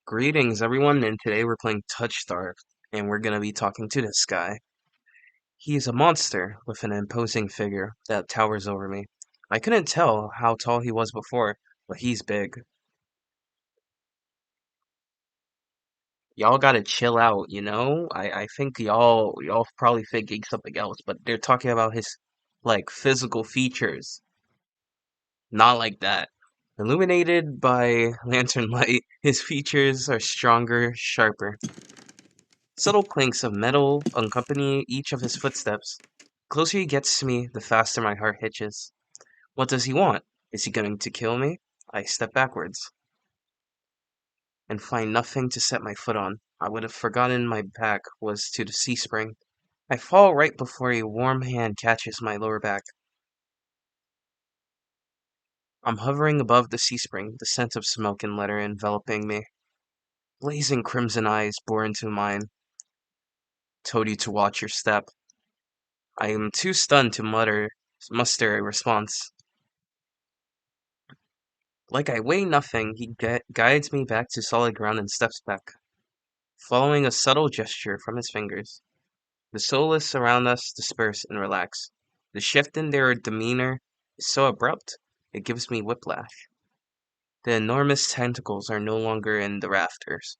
Greetings, everyone, and today we're playing TouchStarved, and we're gonna be talking to this guy. He is a monster with an imposing figure that towers over me. I couldn't tell how tall he was before, but he's big. Y'all gotta chill out, you know? I think y'all probably thinking something else, but they're talking about his, like, physical features. Not like that. Illuminated by lantern light, his features are stronger, sharper. Subtle clinks of metal accompany each of his footsteps. The closer he gets to me, the faster my heart hitches. What does he want? Is he going to kill me? I step backwards and find nothing to set my foot on. I would have forgotten my back was to the C spring. I fall right before a warm hand catches my lower back. I'm hovering above the C spring, the scent of smoke and leather enveloping me. Blazing crimson eyes bore into mine. Told you to watch your step. I am too stunned to muster a response. Like I weigh nothing, he guides me back to solid ground and steps back, following a subtle gesture from his fingers. The soulless around us disperse and relax. The shift in their demeanor is so abrupt, it gives me whiplash. The enormous tentacles are no longer in the rafters,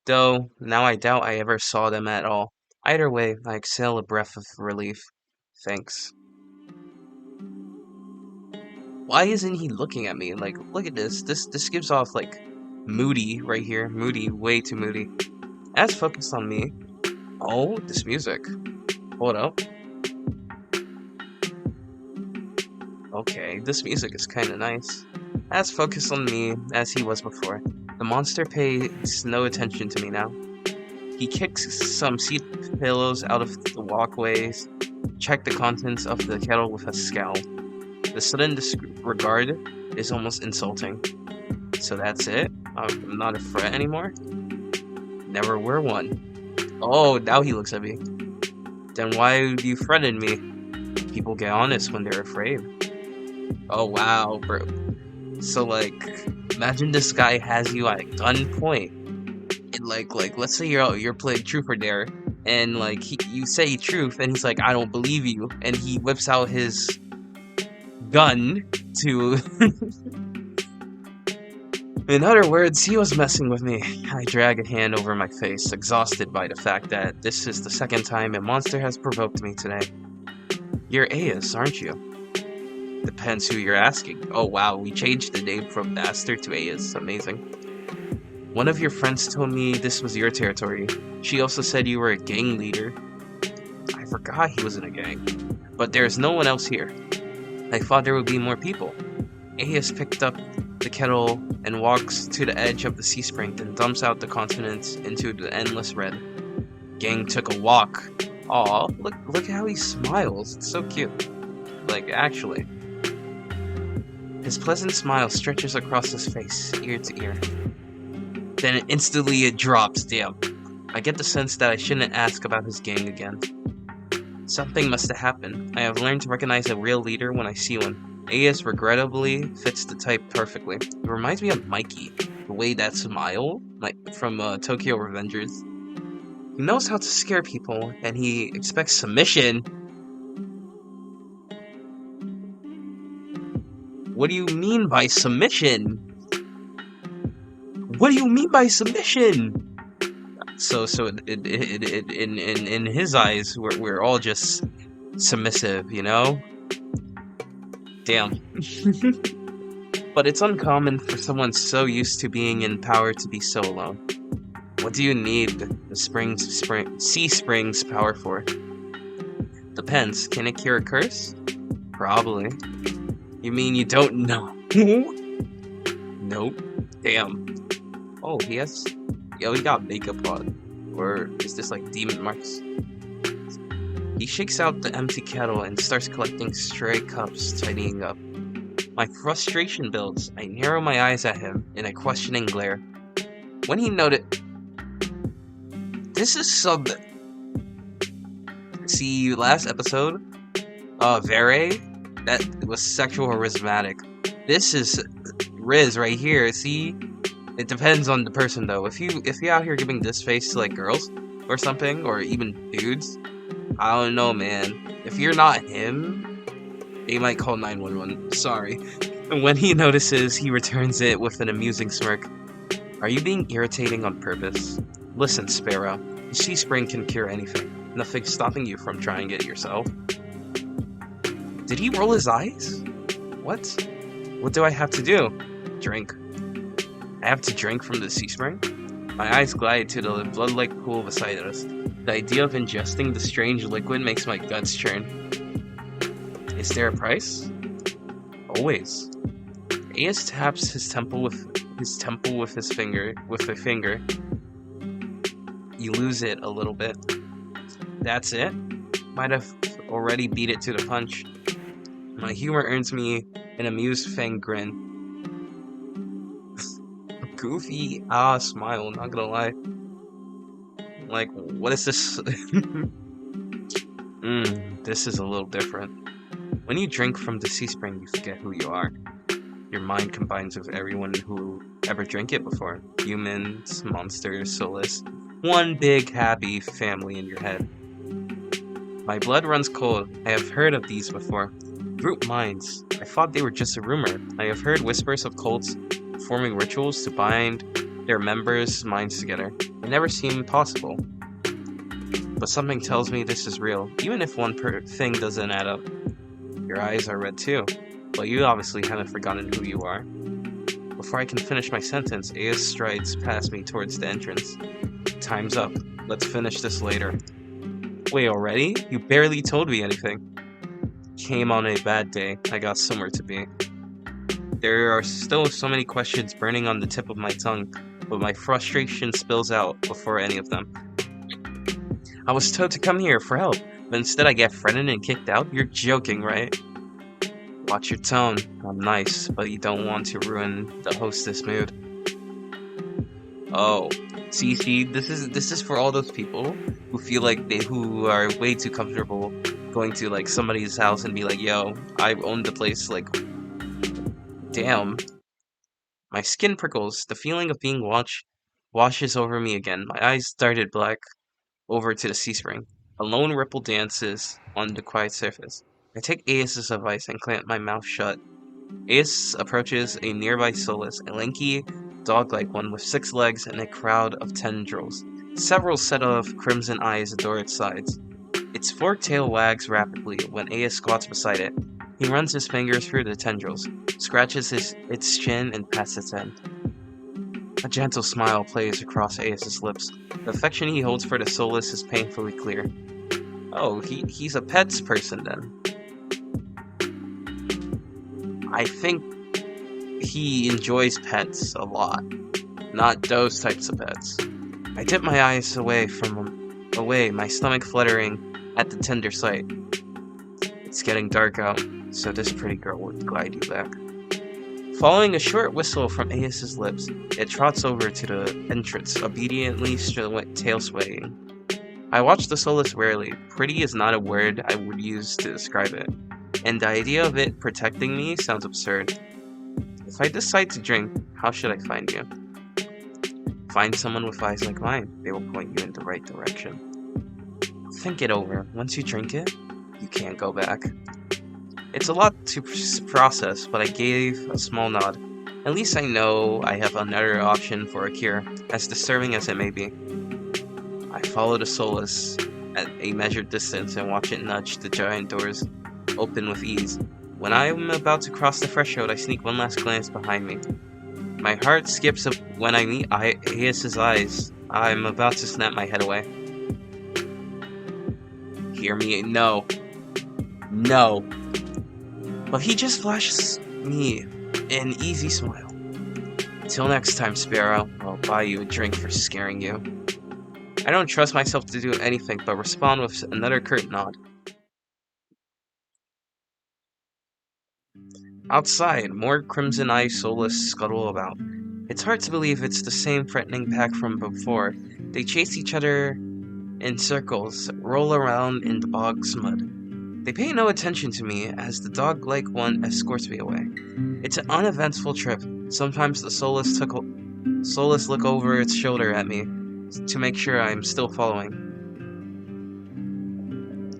though now I doubt I ever saw them at all. Either way, I exhale a breath of relief. Thanks. Why isn't he looking at me? Like, look at this. This gives off like moody right here. Moody, way too moody. As focused on me. Oh, this music. Hold up. Okay, this music is kind of nice. As focused on me as he was before. The monster pays no attention to me now. He kicks some seat pillows out of the walkways, check the contents of the kettle with a scowl. The sudden disregard is almost insulting. So that's it? I'm not a threat anymore? Never were one. Oh, now he looks at me. Then why do you threaten me? People get honest when they're afraid. Oh wow, bro. So like, imagine this guy has you at gunpoint. And like, let's say you're playing truth or dare, and like you say truth, and he's like, I don't believe you, and he whips out his gun to. In other words, he was messing with me. I drag a hand over my face, exhausted by the fact that this is the second time a monster has provoked me today. You're Aeus, aren't you? Depends who you're asking. Oh wow, we changed the name from Bastard to Aeus. Amazing. One of your friends told me this was your territory. She also said you were a gang leader. I forgot he was in a gang. But there's no one else here. I thought there would be more people. Aeus picked up the kettle and walks to the edge of the sea spring, then dumps out the continents into the endless red. Gang took a walk. Aw, look how he smiles. It's so cute. Like, actually. His pleasant smile stretches across his face, ear to ear. Then instantly it drops, damn. I get the sense that I shouldn't ask about his gang again. Something must have happened. I have learned to recognize a real leader when I see one. Aeus regrettably fits the type perfectly. It reminds me of Mikey, the way that smile, like from Tokyo Revengers. He knows how to scare people, and he expects submission. What do you mean by submission? What do you mean by submission? So in his eyes, we're all just submissive, you know? Damn. But it's uncommon for someone so used to being in power to be so alone. What do you need the sea springs power for? Depends. Can it cure a curse? Probably. You mean you don't know? Nope. Damn. Oh, he got makeup on. Or is this like demon marks? He shakes out the empty kettle and starts collecting stray cups, tidying up. My frustration builds. I narrow my eyes at him in a questioning glare. When he noted, this is some. See, last episode, Vere, that was sexual charismatic. This is Riz right here. See, It depends on the person, though. If you out here giving this face to, like, girls or something, or even dudes, I don't know, man. If you're not him, they might call 911. Sorry. When he notices, he returns it with an amusing smirk. Are you being irritating on purpose? Listen, Sparrow. The sea spring can cure anything. Nothing's stopping you from trying it yourself. Did he roll his eyes? What? What do I have to do? Drink. I have to drink from the sea spring? My eyes glide to the blood-like pool beside us. The idea of ingesting the strange liquid makes my guts churn. Is there a price? Always. Aes taps his temple with his finger. You lose it a little bit. That's it? Might have already beat it to the punch. My humor earns me an amused fang grin. Goofy smile, not gonna lie. Like, what is this? This is a little different. When you drink from the sea spring, you forget who you are. Your mind combines with everyone who ever drank it before. Humans, monsters, soulless. One big, happy family in your head. My blood runs cold. I have heard of these before. Root minds. I thought they were just a rumor. I have heard whispers of cults forming rituals to bind their members' minds together. It never seemed possible. But something tells me this is real, even if one thing doesn't add up. Your eyes are red too, but you obviously haven't forgotten who you are. Before I can finish my sentence, Aes strides past me towards the entrance. Time's up. Let's finish this later. Wait, already? You barely told me anything. Came on a bad day. I got somewhere to be. There are still so many questions burning on the tip of my tongue, but my frustration spills out before any of them. I was told to come here for help, but instead I get threatened and kicked out? You're joking, right? Watch your tone. I'm nice, but you don't want to ruin the hostess mood. Oh, see, this is for all those people who feel like who are way too comfortable going to like somebody's house and be like, yo, I own the place, like, damn. My skin prickles. The feeling of being watched washes over me again. My eyes darted black over to the sea spring. A lone ripple dances on the quiet surface. I take Aes's advice and clamp my mouth shut. Aes approaches a nearby Solus, a lanky, dog-like one with 6 legs and a crowd of tendrils. Several set of crimson eyes adore its sides. Its forked tail wags rapidly when Aes squats beside it. He runs his fingers through the tendrils, scratches its chin, and pats its head. A gentle smile plays across Aes's lips. The affection he holds for the Solus is painfully clear. Oh, he's a pets person then. I think he enjoys pets a lot. Not those types of pets. I tip my eyes away, my stomach fluttering at the tender sight. It's getting dark out, so this pretty girl would glide you back. Following a short whistle from Aes's lips, it trots over to the entrance, obediently tail swaying. I watch the Solus warily. Pretty is not a word I would use to describe it, and the idea of it protecting me sounds absurd. If I decide to drink, how should I find you? Find someone with eyes like mine. They will point you in the right direction. Think it over. Once you drink it, you can't go back. It's a lot to process, but I gave a small nod. At least I know I have another option for a cure, as disturbing as it may be. I follow the Solus at a measured distance and watch it nudge the giant doors open with ease. When I am about to cross the threshold, I sneak one last glance behind me. My heart skips up when I meet Aes's eyes. I'm about to snap my head away. Hear me? No. No. But he just flashes me an easy smile. Till next time, Sparrow, I'll buy you a drink for scaring you. I don't trust myself to do anything but respond with another curt nod. Outside, more Crimson Eye Solus scuttle about. It's hard to believe it's the same threatening pack from before. They chase each other in circles, roll around in the bog's mud. They pay no attention to me as the dog-like one escorts me away. It's an uneventful trip. Sometimes the Solus Solus look over its shoulder at me to make sure I'm still following.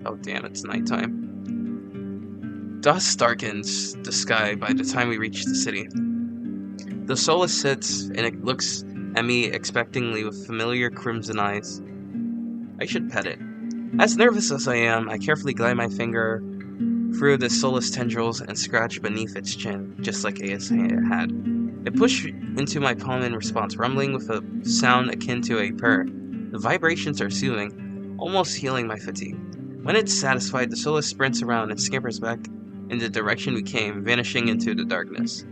Oh damn, it's nighttime. Dust darkens the sky by the time we reach the city. The Solus sits and it looks at me expectingly with familiar crimson eyes. I should pet it. As nervous as I am, I carefully glide my finger through the Solus tendrils and scratch beneath its chin, just like AS had. It pushed into my palm in response, rumbling with a sound akin to a purr. The vibrations are soothing, almost healing my fatigue. When it's satisfied, the Solus sprints around and scampers back in the direction we came, vanishing into the darkness.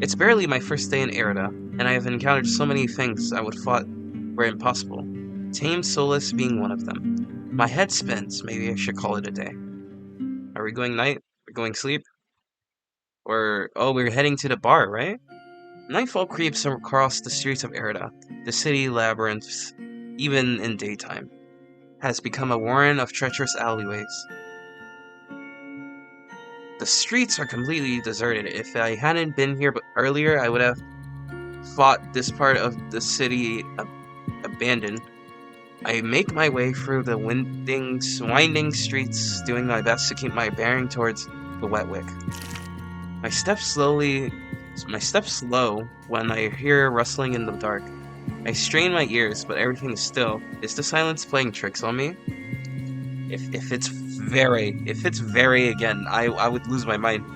It's barely my first day in Erida, and I have encountered so many things I would have thought were impossible. Tame Solus being one of them. My head spins. Maybe I should call it a day. Are we going night? We're going sleep? Or, oh, we're heading to the bar, right? Nightfall creeps across the streets of Erida. The city labyrinth, even in daytime, has become a warren of treacherous alleyways. The streets are completely deserted. If I hadn't been here earlier, I would have thought this part of the city abandoned. I make my way through the winding streets, doing my best to keep my bearing towards the wet wick. My steps slow when I hear rustling in the dark. I strain my ears, but everything is still. Is the silence playing tricks on me? If it's very again, I would lose my mind.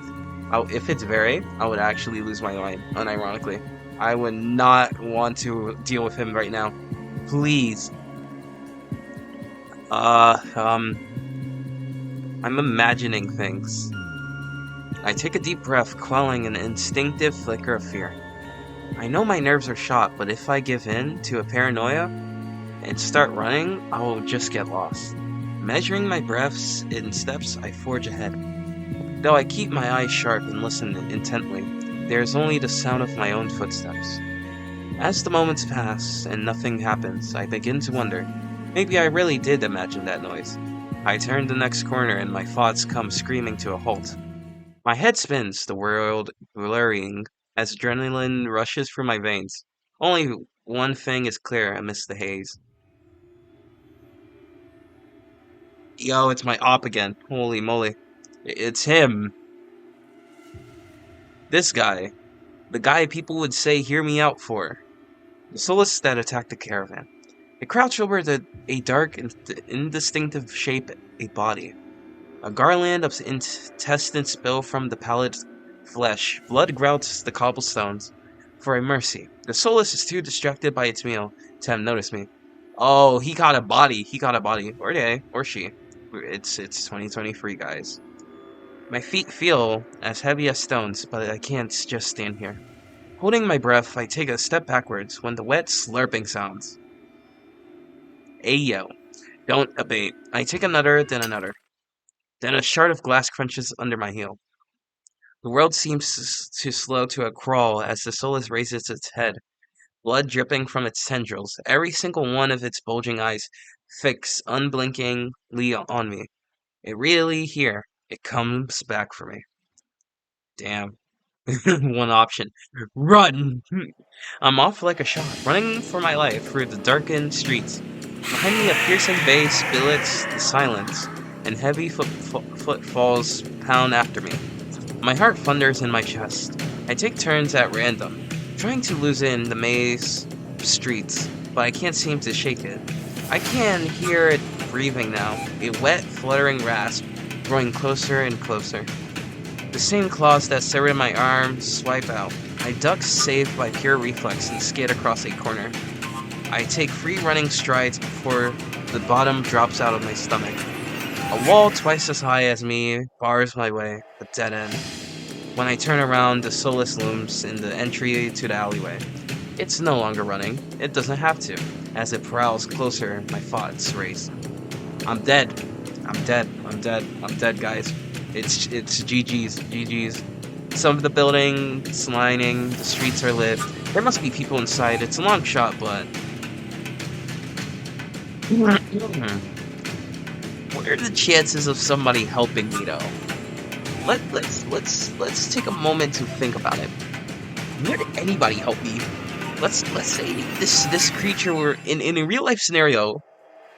If it's very, I would actually lose my mind, unironically. I would not want to deal with him right now. Please. I'm imagining things. I take a deep breath, quelling an instinctive flicker of fear. I know my nerves are shot, but if I give in to a paranoia and start running, I will just get lost. Measuring my breaths in steps, I forge ahead. Though I keep my eyes sharp and listen intently, there is only the sound of my own footsteps. As the moments pass and nothing happens, I begin to wonder, maybe I really did imagine that noise. I turn the next corner and my thoughts come screaming to a halt. My head spins, the world blurring, as adrenaline rushes through my veins. Only one thing is clear amidst the haze. Yo, it's my op again. Holy moly. It's him. This guy. The guy people would say hear me out for. The Solus that attacked the caravan. It crouched over a dark and indistinctive shape, a body. A garland of intestines spill from the pallid flesh. Blood grouts the cobblestones. For a mercy. The Solus is too distracted by its meal to have noticed me. Oh, he got a body. Or they. Or she. It's 2023, guys. My feet feel as heavy as stones, but I can't just stand here. Holding my breath, I take a step backwards when the wet slurping sounds. Ayo. Don't abate. I take another, then another. Then a shard of glass crunches under my heel. The world seems to slow to a crawl as the Solus raises its head, blood dripping from its tendrils, every single one of its bulging eyes fixed unblinkingly on me. It really here. It comes back for me. Damn. One option. Run! I'm off like a shot, running for my life through the darkened streets. Behind me a piercing bass billets the silence, and heavy footfalls pound after me. My heart thunders in my chest. I take turns at random, trying to lose in the maze streets, but I can't seem to shake it. I can hear it breathing now, a wet, fluttering rasp, growing closer and closer. The same claws that severed my arm swipe out. I duck, saved by pure reflex, and skid across a corner. I take 3 running strides before the bottom drops out of my stomach. A wall twice as high as me bars my way, a dead end. When I turn around, the Solus looms in the entry to the alleyway. It's no longer running. It doesn't have to. As it prowls closer, my thoughts race. I'm dead. I'm dead, guys. It's GG's. Some of the buildings lining, the streets are lit. There must be people inside. It's a long shot, but what are the chances of somebody helping me though? Let's take a moment to think about it. Where did anybody help me? let's say this creature were in a real life scenario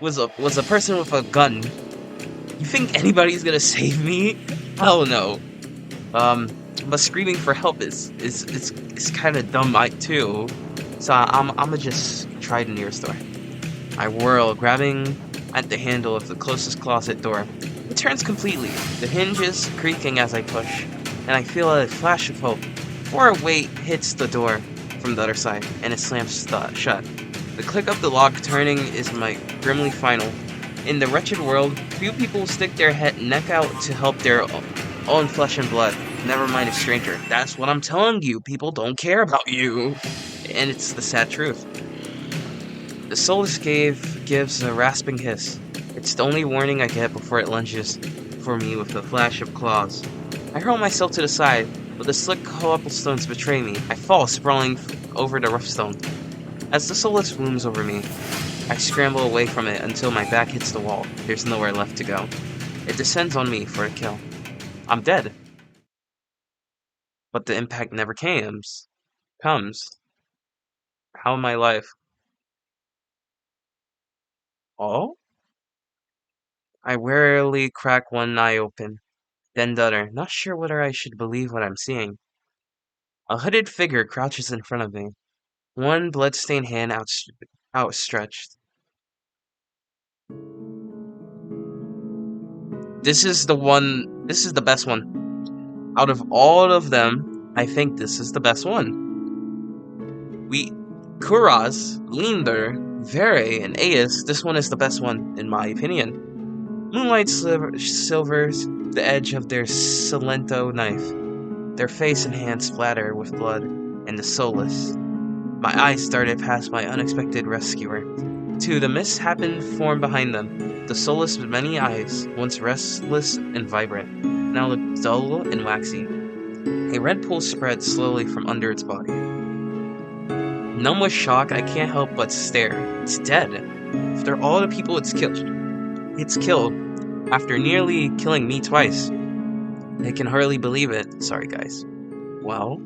was a person with a gun. You think anybody's gonna save me? Hell no. But screaming for help is kind of dumb too. So I'ma just try the nearest door. I whirl, grabbing at the handle of the closest closet door. It turns completely, the hinges creaking as I push, and I feel a flash of hope. Or a weight hits the door from the other side, and it slams shut. The click of the lock turning is my grimly final. In the wretched world, few people stick their neck out to help their own flesh and blood. Never mind a stranger. That's what I'm telling you. People don't care about you. And it's the sad truth. The soulless cave gives a rasping hiss. It's the only warning I get before it lunges for me with a flash of claws. I hurl myself to the side, but the slick cobblestones betray me. I fall, sprawling over the rough stone. As the soulless looms over me, I scramble away from it until my back hits the wall. There's nowhere left to go. It descends on me for a kill. I'm dead. But the impact never comes. How am I alive? Oh? I warily crack one eye open, then the other, not sure whether I should believe what I'm seeing. A hooded figure crouches in front of me, one blood-stained hand outstretched. This is the best one. Out of all of them, I think this is the best one. Kuraz, Linder, Vere, and Aes, this one is the best one, in my opinion. Moonlight silvers the edge of their Silento knife. Their face and hands splatter with blood, and the soulless. My eyes darted past my unexpected rescuer. To the misshapen form behind them, the soulless with many eyes, once restless and vibrant, now looked dull and waxy. A red pool spread slowly from under its body. Numb with shock, I can't help but stare. It's dead. After all the people it's killed. After nearly killing me twice. I can hardly believe it. Sorry, guys. Well,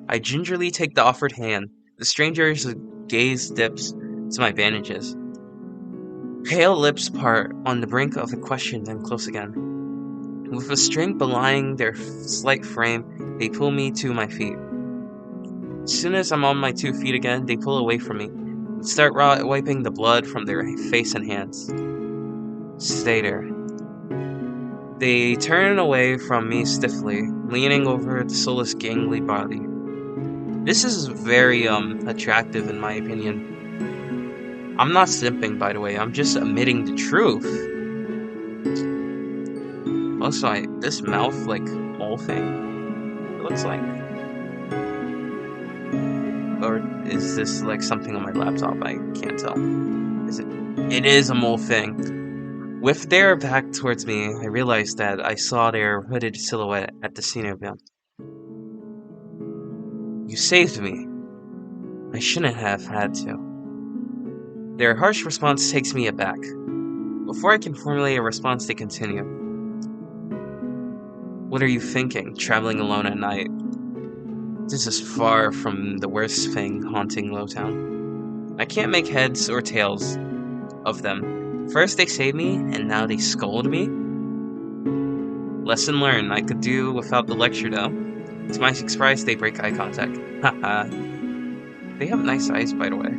I gingerly take the offered hand. The stranger's gaze dips to my bandages. Pale lips part on the brink of a question, then close again. With a strength belying their slight frame, they pull me to my feet. As soon as I'm on my 2 feet again, they pull away from me and start wiping the blood from their face and hands. Stay there. They turn away from me stiffly, leaning over the soulless gangly body. This is very attractive in my opinion. I'm not simping, by the way, I'm just admitting the truth. Also, this mouth, like, mole thing, it looks like. Or is this like something on my laptop? I can't tell. Is it? It is a mole thing. With their back towards me, I realized that I saw their hooded silhouette at the scene of them. You saved me. I shouldn't have had to. Their harsh response takes me aback. Before I can formulate a response, they continue. What are you thinking, traveling alone at night? This is far from the worst thing haunting Lowtown. I can't make heads or tails of them. First they save me, and now they scold me? Lesson learned. I could do without the lecture, though. To my surprise, they break eye contact. Haha. They have nice eyes, by the way.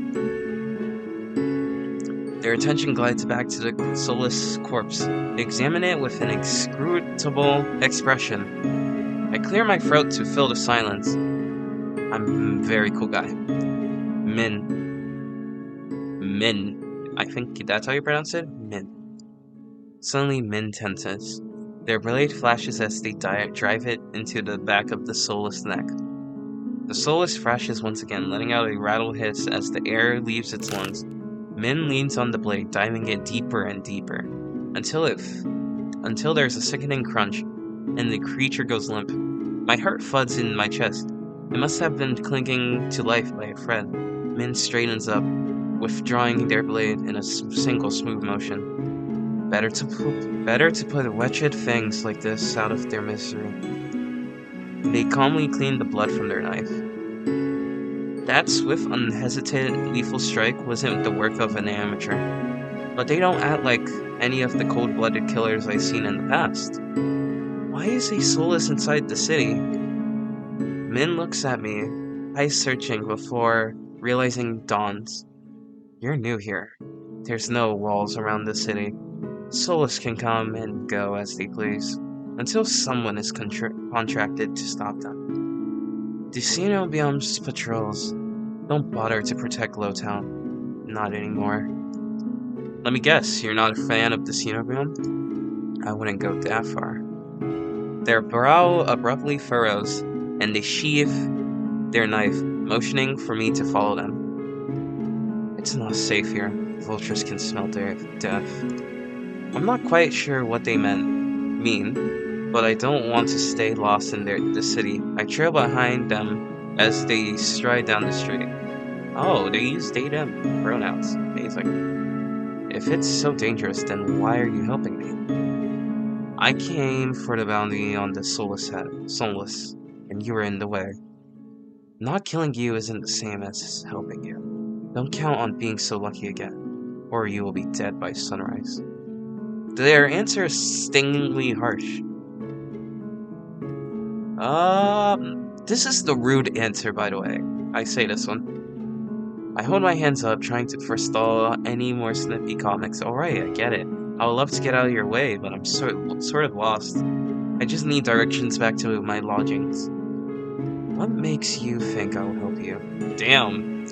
Their attention glides back to the soulless corpse. They examine it with an inscrutable expression. I clear my throat to fill the silence. I'm a very cool guy. Min. I think that's how you pronounce it? Min. Suddenly, Min tenses. Their blade flashes as they drive it into the back of the soulless neck. The soulless thrashes once again, letting out a rattled hiss as the air leaves its lungs. Min leans on the blade, diving it deeper and deeper, until there's a sickening crunch, and the creature goes limp. My heart thuds in my chest. It must have been clinging to life by a thread. Min straightens up, withdrawing their blade in a single smooth motion. Better to put wretched things like this out of their misery. They calmly clean the blood from their knife. That swift, unhesitated, lethal strike wasn't the work of an amateur. But they don't act like any of the cold-blooded killers I've seen in the past. Why is he soulless inside the city? Min looks at me, eyes searching before realizing dawns. You're new here. There's no walls around the city. Soulless can come and go as they please, until someone is contracted to stop them. The Xenobium's patrols don't bother to protect Lowtown. Not anymore. Let me guess, you're not a fan of the Xenobium? I wouldn't go that far. Their brow abruptly furrows, and they sheath their knife, motioning for me to follow them. It's not safe here. Vultures can smell death. I'm not quite sure what they mean, but I don't want to stay lost in the city. I trail behind them as they stride down the street. Oh, they use they them pronouns. Amazing. If it's so dangerous, then why are you helping me? I came for the bounty on the soulless, and you were in the way. Not killing you isn't the same as helping you. Don't count on being so lucky again, or you will be dead by sunrise. Their answer is stingingly harsh. This is the rude answer, by the way. I say this one. I hold my hands up, trying to forestall any more snippy comics. Alright, I get it. I would love to get out of your way, but I'm sort of lost. I just need directions back to my lodgings. What makes you think I will help you? Damn.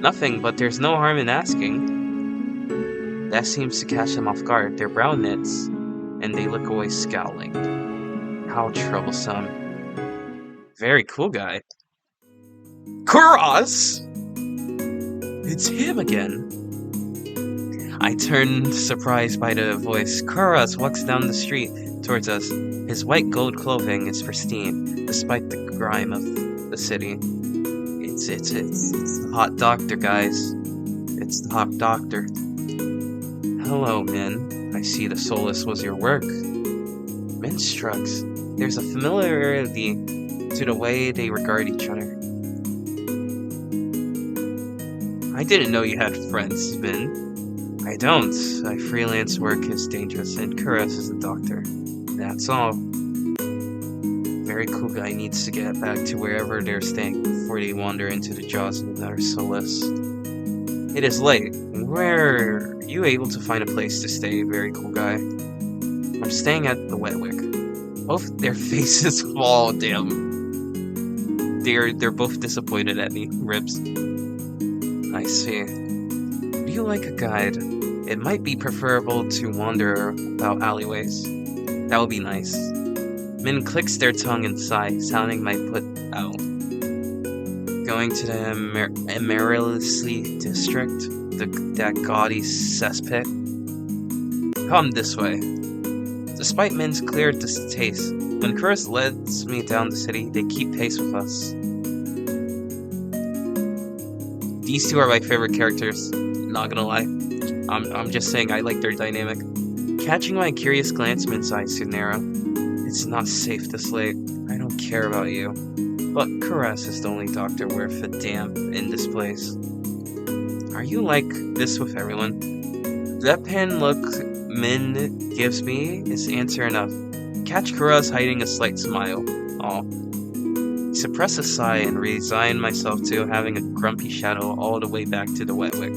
Nothing, but there's no harm in asking. That seems to catch them off guard. Their brow knits, and they look away scowling. How troublesome. Very cool guy. Kuros! It's him again. I turn, surprised by the voice. Kuros walks down the street towards us. His white gold clothing is pristine, despite the grime of the city. It's the hot doctor, guys. It's the hot doctor. Hello, Min. I see the soulless was your work. Min shrugs. There's a familiarity to the way they regard each other. I didn't know you had friends, Min. I don't. I freelance work is dangerous, and Kuros is a doctor. That's all. Very cool guy needs to get back to wherever they're staying before they wander into the jaws of another soulless. It is late. Were you able to find a place to stay, very cool guy? I'm staying at the Wetwick. Both their faces fall, damn. They're both disappointed at me. Ribs. I see. Would you like a guide? It might be preferable to wander about alleyways. That would be nice. Min clicks their tongue and sigh, sounding my foot out. Going to the Amaryllis district? That gaudy cesspit? Come this way. Despite Min's clear distaste, when Kuros leads me down the city, they keep pace with us. These two are my favorite characters, not gonna lie. I'm just saying I like their dynamic. Catching my curious glance, Min's eyes to narrow. It's not safe this late. I don't care about you. But Kuros is the only doctor worth a damn in this place. Are you like this with everyone? That pen look Min gives me is answer enough. Catch Kuros hiding a slight smile. Aw. Suppress a sigh and resign myself to having a grumpy shadow all the way back to the Wetwick.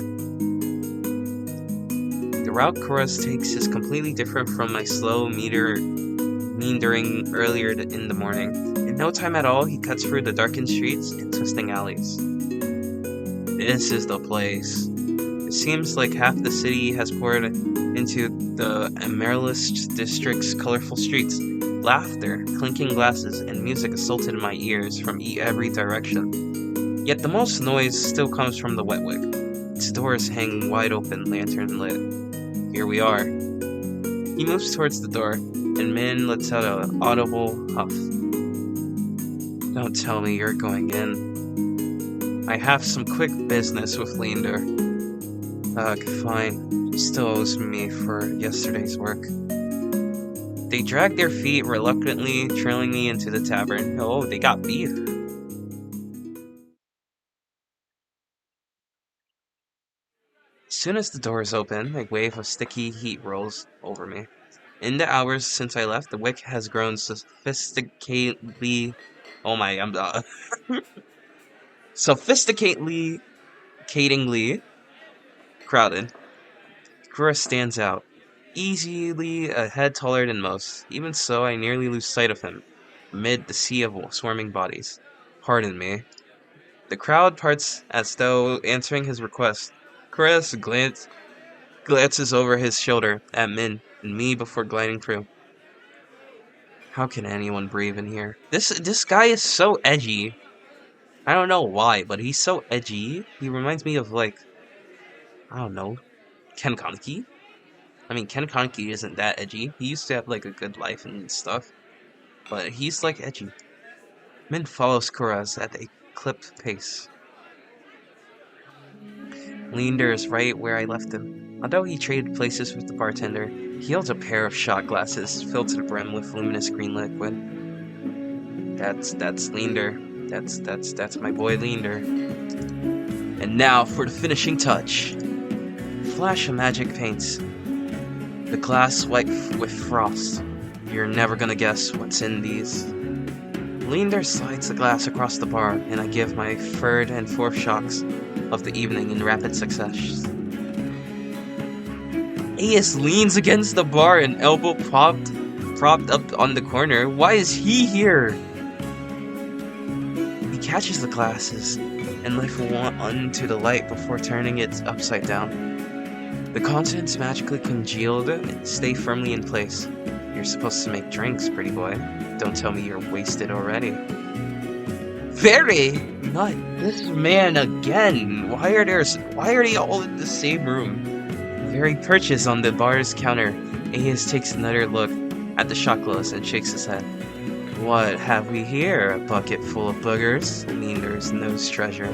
The route Kuros takes is completely different from my slow meandering earlier in the morning. In no time at all, he cuts through the darkened streets and twisting alleys. This is the place. It seems like half the city has poured into the Amaryllis district's colorful streets. Laughter, clinking glasses, and music assaulted my ears from every direction. Yet the most noise still comes from the Wetwick. Its doors hang wide open, lantern lit. Here we are. He moves towards the door, and Min lets out an audible huff. Don't tell me you're going in. I have some quick business with Linder. Ugh, fine. He still owes me for yesterday's work. They drag their feet reluctantly, trailing me into the tavern. Oh, they got beef. As soon as the doors open, a wave of sticky heat rolls over me. In the hours since I left, the wick has grown sophisticatedly. Oh my, I'm sophisticatedly, catingly crowded. Chris stands out, easily a head taller than most. Even so, I nearly lose sight of him amid the sea of swarming bodies. Pardon me. The crowd parts as though answering his request. Chris glances over his shoulder at Min and me before gliding through. How can anyone breathe in here? This guy is so edgy. I don't know why, but he's so edgy. He reminds me of like, I don't know, Ken Kaneki. I mean, Ken Kaneki isn't that edgy. He used to have like a good life and stuff, but he's like edgy. Min follows Kuraz at a clipped pace. Leander is right where I left him. Although he traded places with the bartender, he holds a pair of shot glasses filled to the brim with luminous green liquid. That's Leander. That's my boy Leander. And now for the finishing touch. Flash of magic paints. The glass white with frost. You're never gonna guess what's in these. Leander slides the glass across the bar, and I give my third and fourth shocks of the evening in rapid succession. Ace leans against the bar and elbow propped up on the corner. Why is he here? He catches the glasses and lifts one onto the light before turning it upside down. The contents magically congealed and stay firmly in place. You're supposed to make drinks, pretty boy. Don't tell me you're wasted already. Very! Not this man again! Why are they all in the same room? Very perches on the bar's counter. Ace takes another look at the shot glass and shakes his head. What have we here? A bucket full of boogers? Leander's nose treasure.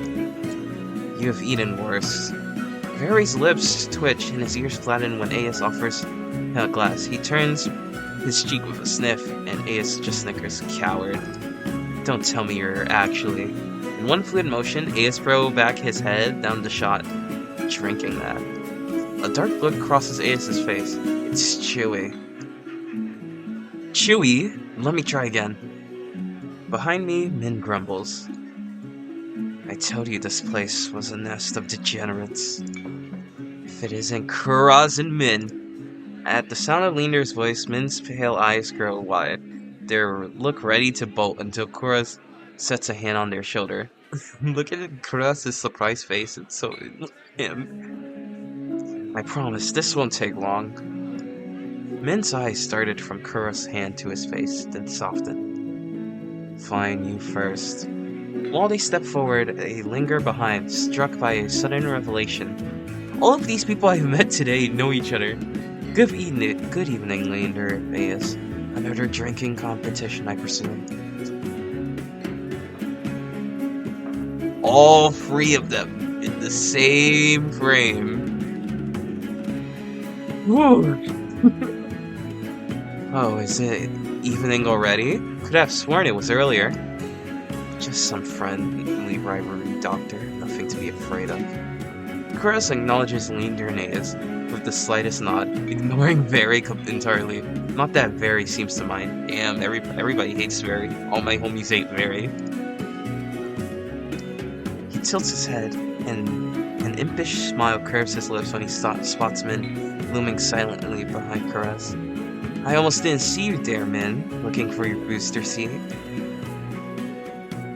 You have eaten worse. Very's lips twitch and his ears flatten when Ace offers him a glass. He turns his cheek with a sniff, and Ace just snickers. Coward. Don't tell me you're actually. In one fluid motion, Ace throws back his head down the shot, drinking that. A dark look crosses Ace's face. It's Chewy. Chewy? Let me try again. Behind me, Min grumbles. I told you this place was a nest of degenerates. If it isn't Kuraz and Min. At the sound of Leander's voice, Min's pale eyes grow wide. They look ready to bolt until Kuraz sets a hand on their shoulder. Look at Kuraz's surprised face. It's so him. I promise, this won't take long. Min's eyes started from Kuraz's hand to his face, then softened. Fine, you first. While they step forward, they linger behind, struck by a sudden revelation. All of these people I've met today know each other. Good evening, Leander, Ace. Another drinking competition, I presume. All three of them in the same frame. Whew. Oh, is it evening already? Could have sworn it was earlier. Just some friendly rivalry, Doctor. Nothing to be afraid of. Kuraz acknowledges Leander and Ace with the slightest nod, ignoring Very entirely. Not that Very seems to mind. Damn, everybody hates Very. All my homies hate Very. He tilts his head, and an impish smile curves his lips when he spots Min looming silently behind Kuraz. I almost didn't see you there, Min. Looking for your booster seat.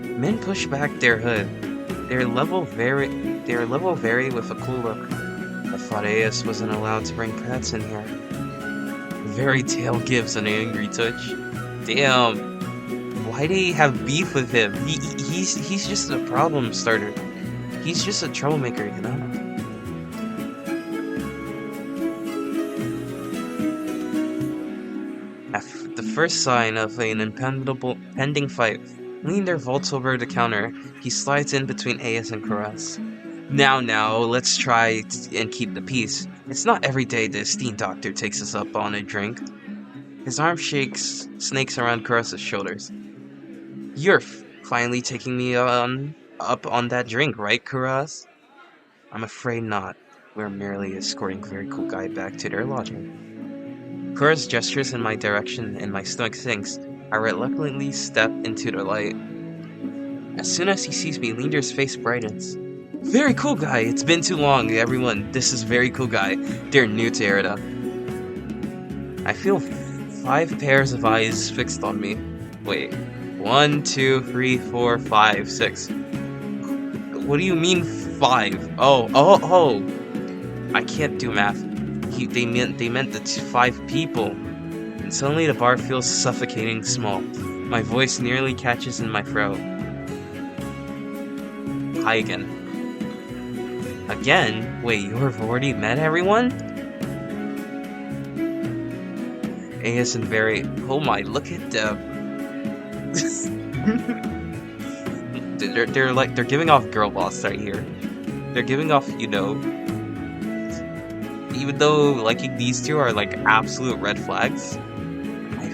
Min push back their hood. Their level vary with a cool look. I thought Ace wasn't allowed to bring pets in here. Very tail gives an angry touch. Damn. Why do you have beef with him? He's just a problem starter. He's just a troublemaker, you know? At the first sign of an impending fight, Leander vaults over the counter. He slides in between Ace and Kuraz. Now, let's try and keep the peace. It's not every day the esteemed doctor takes us up on a drink. His arm snakes around Kuraz's shoulders. You're finally taking me up on that drink, right, Kuraz? I'm afraid not. We're merely escorting very cool guy back to their lodging. Kura's gestures in my direction and my stomach sinks. I reluctantly step into the light. As soon as he sees me, Linder's face brightens. Very cool guy, it's been too long, everyone. This is very cool guy. They're new to Erida. I feel 5 pairs of eyes fixed on me. Wait. 1, 2, 3, 4, 5, 6. What do you mean 5? Oh. I can't do math. They meant the 5 people. And suddenly the bar feels suffocating small. My voice nearly catches in my throat. Hi again. Again? Wait, you have already met everyone? AS and very... Oh my, look at them. they're giving off girl boss right here. They're giving off, you know... Even though liking these two are like absolute red flags,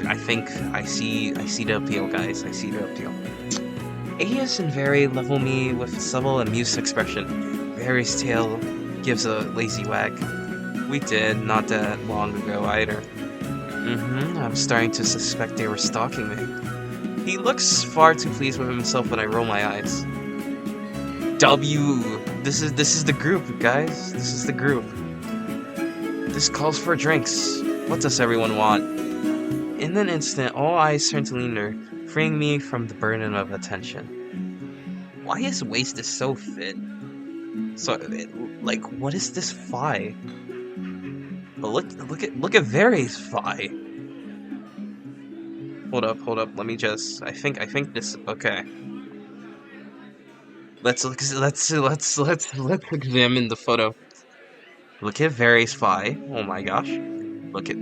I think I see the appeal, guys. I see the appeal. AS and Very level me with a subtle amused expression. Very's tail gives a lazy wag. We did, not that long ago either. I'm starting to suspect they were stalking me. He looks far too pleased with himself when I roll my eyes. W! This is the group, guys. This is the group. This calls for drinks. What does everyone want? In an instant, all eyes turn to Linder, freeing me from the burden of attention. Why his waist is so fit? So, like, what is this thigh? But look at Very's thigh. Hold up. Let me just. I think this. Okay. Let's examine the photo. Look at Very's thigh. Oh my gosh. Look at.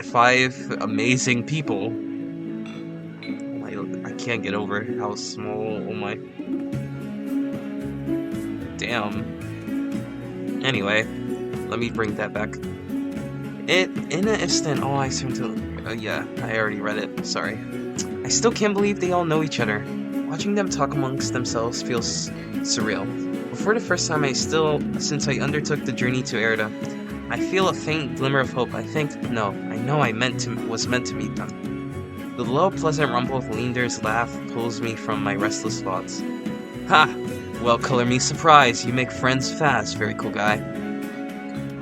Five amazing people. I can't get over how small. Oh my. Damn. Anyway, let me bring that back. In an instant, all eyes turn to. Yeah, I already read it. Sorry. I still can't believe they all know each other. Watching them talk amongst themselves feels surreal. But for the first time, since I undertook the journey to Erida, I feel a faint glimmer of hope. I know I was meant to meet them. The low, pleasant rumble of Linder's laugh pulls me from my restless thoughts. Ha! Well, color me surprised. You make friends fast, very cool guy.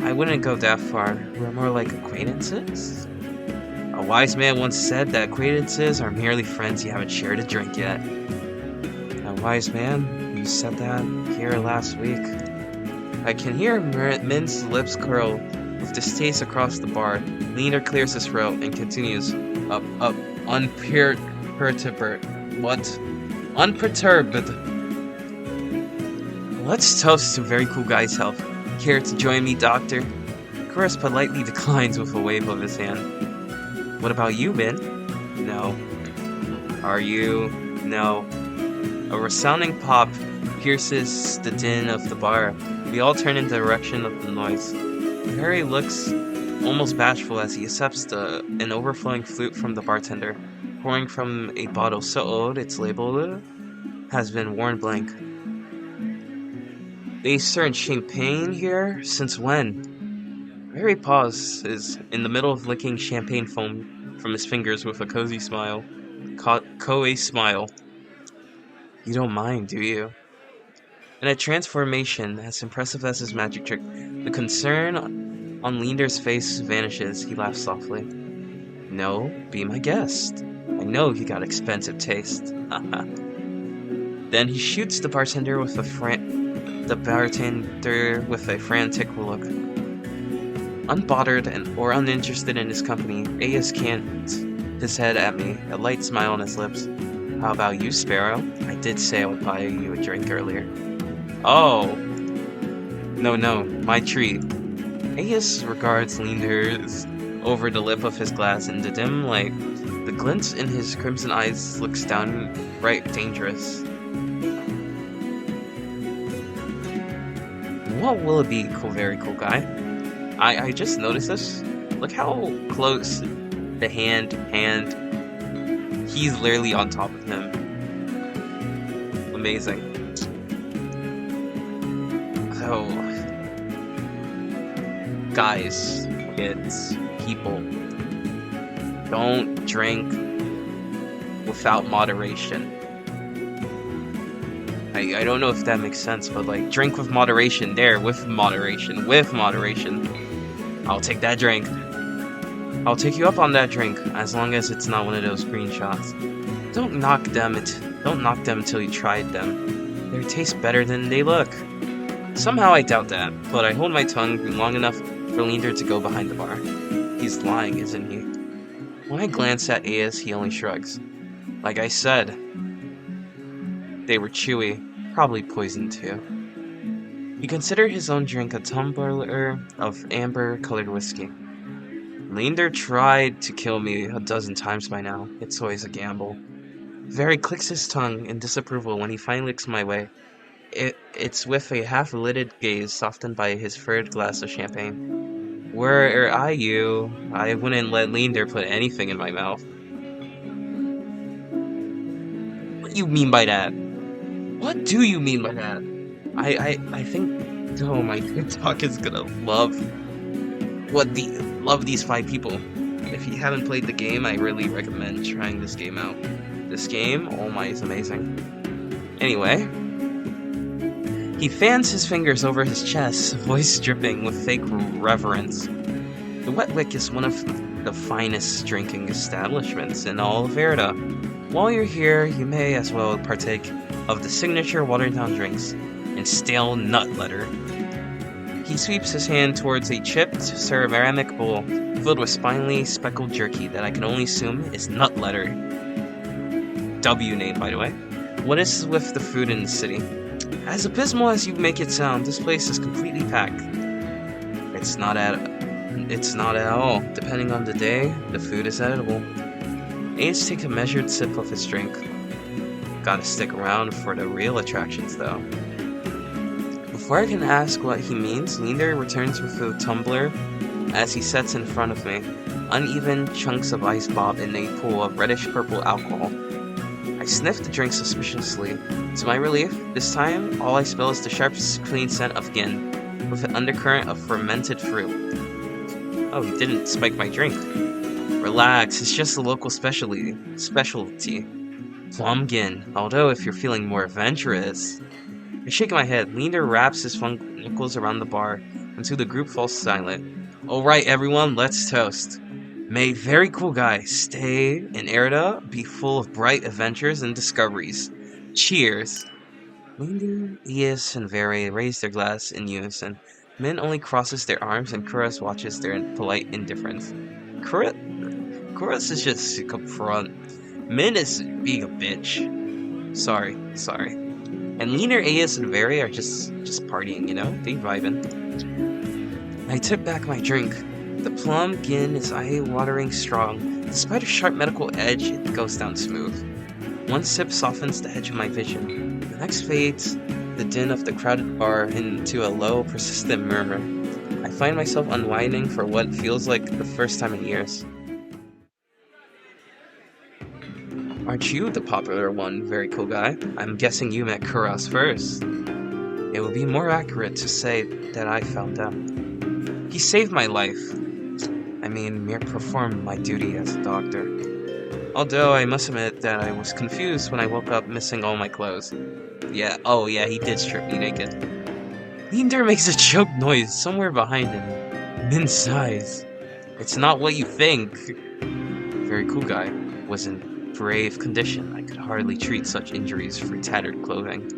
I wouldn't go that far. We're more like acquaintances? A wise man once said that acquaintances are merely friends you haven't shared a drink yet. A wise man? You said that here last week. I can hear Min's lips curl with distaste across the bar. Linder clears his throat and continues. Unperturbed. Let's toast to very cool guy's health. Care to join me, doctor? Chris politely declines with a wave of his hand. What about you, Min? No. Are you? No. A resounding pop pierces the din of the bar. We all turn in the direction of the noise. Harry looks almost bashful as he accepts an overflowing flute from the bartender, pouring from a bottle so old its label has been worn blank. They serve champagne here? Since when? Harry pauses in the middle of licking champagne foam from his fingers with a cozy smile. Coy smile. You don't mind, do you? In a transformation as impressive as his magic trick, the concern on Linder's face vanishes. He laughs softly. No, be my guest. I know you got expensive taste. Then he shoots the bartender with a frantic look. Unbothered or uninterested in his company, A.S. cant his head at me, a light smile on his lips. How about you, Sparrow? I did say I would buy you a drink earlier. Oh! No, my treat. A.S. regards Linder's over the lip of his glass in the dim light. The glint in his crimson eyes looks downright dangerous. What will it be, very cool guy? I just noticed this. Look how close the hand. He's literally on top of him. Amazing. So, guys, kids, people, don't drink without moderation. I don't know if that makes sense, but like, drink with moderation. There, with moderation. With moderation. I'll take that drink. I'll take you up on that drink, as long as it's not one of those green shots. Don't knock them until you tried them. They taste better than they look. Somehow I doubt that, but I hold my tongue long enough for Leander to go behind the bar. He's lying, isn't he? When I glance at Aes, he only shrugs. Like I said, they were chewy, probably poisoned too. He considered his own drink a tumbler of amber-colored whiskey. Leander tried to kill me a dozen times by now. It's always a gamble. Very clicks his tongue in disapproval when he finally looks my way. It's with a half-lidded gaze softened by his third glass of champagne. Were I you, I wouldn't let Leander put anything in my mouth. What do you mean by that? What do you mean by that? I think, oh, my TikTok is gonna love these 5 people. If you haven't played the game, I really recommend trying this game out. This game, oh my, is amazing. Anyway, he fans his fingers over his chest, voice dripping with fake reverence. The Wet Wick is one of the finest drinking establishments in all of Verida. While you're here, you may as well partake of the signature watered-down drinks and stale nut letter. He sweeps his hand towards a chipped ceramic bowl filled with spinely speckled jerky that I can only assume is nut letter. W name, by the way. What is with the food in the city? As abysmal as you make it sound, this place is completely packed. It's not at all. Depending on the day, the food is edible. Ace takes a measured sip of his drink. Gotta stick around for the real attractions, though. Before I can ask what he means, Leander returns with a tumbler as he sets in front of me. Uneven chunks of ice bob in a pool of reddish-purple alcohol. I sniff the drink suspiciously. To my relief, this time, all I smell is the sharp, clean scent of gin, with an undercurrent of fermented fruit. Oh, he didn't spike my drink. Relax, it's just a local specialty. Plum gin, although if you're feeling more adventurous. I shake my head. Leander wraps his knuckles around the bar until the group falls silent. Alright everyone, let's toast. May very cool guy stay in Erida, be full of bright adventures and discoveries. Cheers! Leander, Aes, and Vere raise their glass in unison. Min only crosses their arms and Kuras watches their polite indifference. Kuras is just upfront. Min is being a bitch. Sorry. And Leaner, Aes, and Vere are just partying, you know? They vibing. I tip back my drink. The plum gin is eye-watering strong. Despite a sharp medical edge, it goes down smooth. One sip softens the edge of my vision. The next fades the din of the crowded bar into a low, persistent murmur. I find myself unwinding for what feels like the first time in years. Aren't you the popular one, very cool guy? I'm guessing you met Kuras first. It would be more accurate to say that I found out. He saved my life. I mean, performed my duty as a doctor. Although I must admit that I was confused when I woke up missing all my clothes. Yeah, oh yeah, he did strip me naked. Leander makes a choked noise somewhere behind him. Min sighs. It's not what you think. Very cool guy was in brave condition. I could hardly treat such injuries through tattered clothing.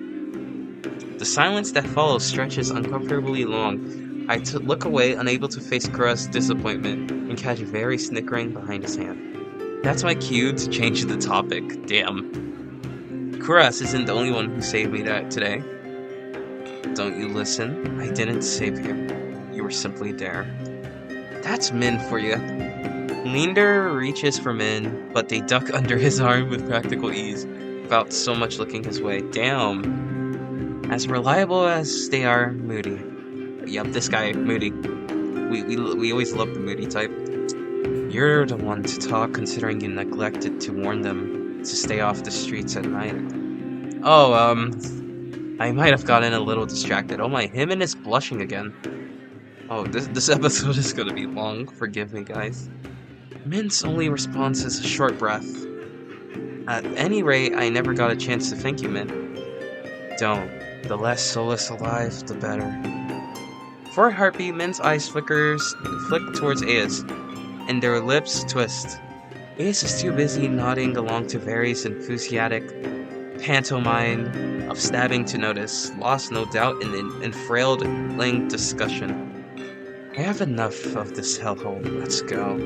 The silence that follows stretches uncomfortably long. I look away, unable to face Kuras' disappointment, and catch Very snickering behind his hand. That's my cue to change the topic. Damn. Kuras isn't the only one who saved me today. Don't you listen? I didn't save you. You were simply there. That's Min for you. Leander reaches for Min, but they duck under his arm with practical ease, without so much looking his way. Damn. As reliable as they are moody. Yup, this guy, moody. We always love the moody type. You're the one to talk, considering you neglected to warn them to stay off the streets at night. Oh, I might have gotten a little distracted. Oh my, him and his blushing again. Oh, this episode is gonna be long. Forgive me, guys. Min's only response is a short breath. At any rate, I never got a chance to thank you, Min. Don't. The less Solus alive, the better. For a heartbeat, Min's eyes flick towards Aya's, and their lips twist. Ace is too busy nodding along to various enthusiastic pantomime of stabbing to notice, lost no doubt in an enfrailed discussion. I have enough of this hellhole. Let's go.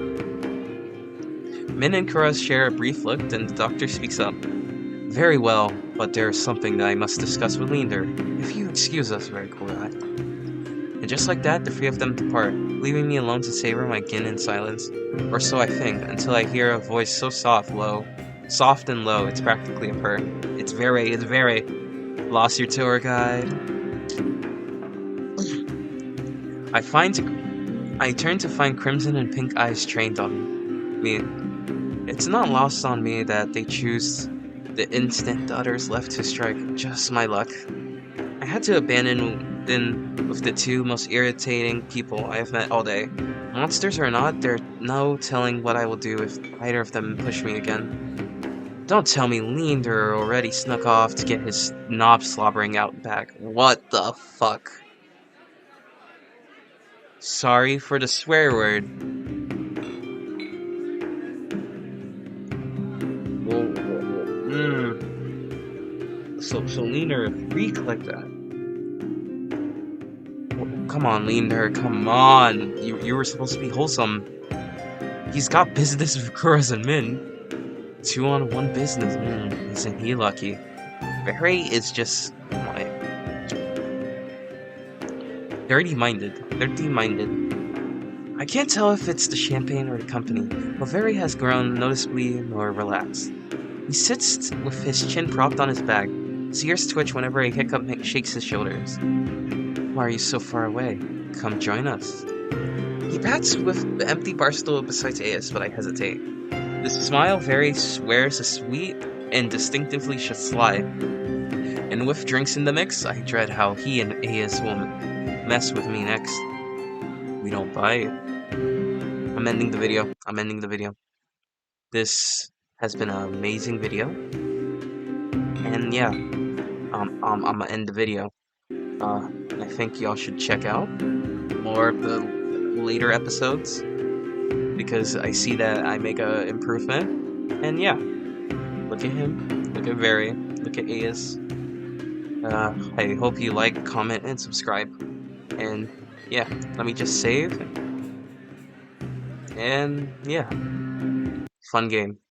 Min and Kura share a brief look, then the doctor speaks up. Very well, but there is something that I must discuss with Leander. If you excuse us, very cool. And just like that, the three of them depart, leaving me alone to savor my gin in silence. Or so I think, until I hear a voice so soft and low, it's practically a purr. It's very, lost your tour guide. I turn to find crimson and pink eyes trained on me. It's not lost on me that they choose the instant the others left to strike. Just my luck. I had to abandon with the two most irritating people I have met all day. Monsters or not, there's no telling what I will do if either of them push me again. Don't tell me Leander already snuck off to get his knob slobbering out back. What the fuck? Sorry for the swear word. So Leander, a freak like that. Come on, Leander, come on. You were supposed to be wholesome. He's got business with Kuras and Min. 2-on-1 business. Isn't he lucky? Barry is just dirty-minded. I can't tell if it's the champagne or the company, but Barry has grown noticeably more relaxed. He sits with his chin propped on his back. His ears twitch whenever a hiccup shakes his shoulders. Why are you so far away? Come join us. He pats with the empty bar stool beside Ayas, but I hesitate. The smile Very swears is sweet and distinctively sly. And with drinks in the mix, I dread how he and Ayas will mess with me next. We don't bite. I'm ending the video. This has been an amazing video. And yeah, I'm gonna end the video. I think y'all should check out more of the later episodes, because I see that I make a improvement. And yeah, look at him, look at Very, look at Ayas. I hope you like, comment, and subscribe. And yeah, let me just save. And yeah, fun game.